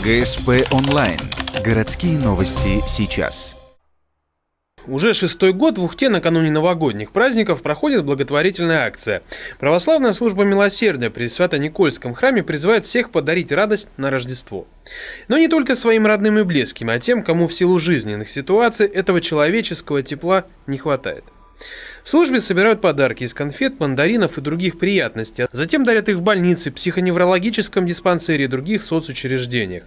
ГСП онлайн. Городские новости сейчас. Уже 6-й год в Ухте накануне новогодних праздников проходит благотворительная акция. Православная служба милосердия при Свято-Никольском храме призывает всех подарить радость на Рождество. Но не только своим родным и близким, а тем, кому в силу жизненных ситуаций этого человеческого тепла не хватает. В службе собирают подарки из конфет, мандаринов и других приятностей, а затем дарят их в больнице, психоневрологическом диспансере и других соцучреждениях.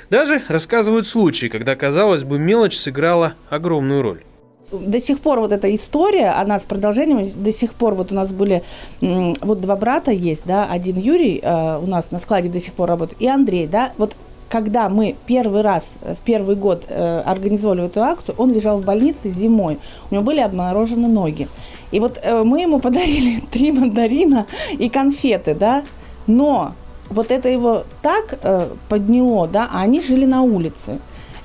Даже рассказывают случаи, когда, казалось бы, мелочь сыграла огромную роль. До сих пор вот эта история, она с продолжением, до сих пор вот у нас были, вот два брата есть, да, один Юрий у нас на складе до сих пор работает, и Андрей, да, вот когда мы первый раз, в первый год организовали эту акцию, он лежал в больнице зимой, у него были обморожены ноги, и вот мы ему подарили 3 мандарина и конфеты, да, но вот это его так подняло, да, а они жили на улице.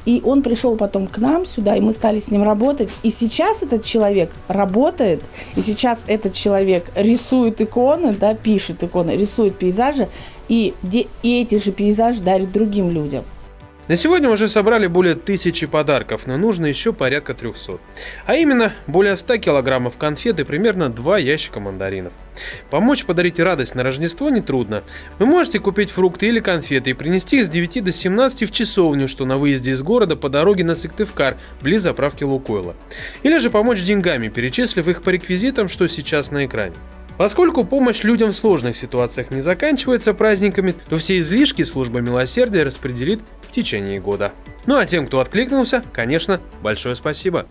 И он пришел потом к нам сюда, и мы стали с ним работать. И сейчас этот человек работает, и сейчас этот человек рисует иконы, да, пишет иконы, рисует пейзажи, и эти же пейзажи дарит другим людям. На сегодня уже собрали более 1000 подарков, но нужно еще порядка 300. А именно, более 100 килограммов конфет и примерно 2 ящика мандаринов. Помочь подарить радость на Рождество нетрудно. Вы можете купить фрукты или конфеты и принести их с 9 до 17 в часовню, что на выезде из города по дороге на Сыктывкар, близ заправки Лукойла. Или же помочь деньгами, перечислив их по реквизитам, что сейчас на экране. Поскольку помощь людям в сложных ситуациях не заканчивается праздниками, то все излишки служба милосердия распределит в течение года. Ну а тем, кто откликнулся, конечно, большое спасибо.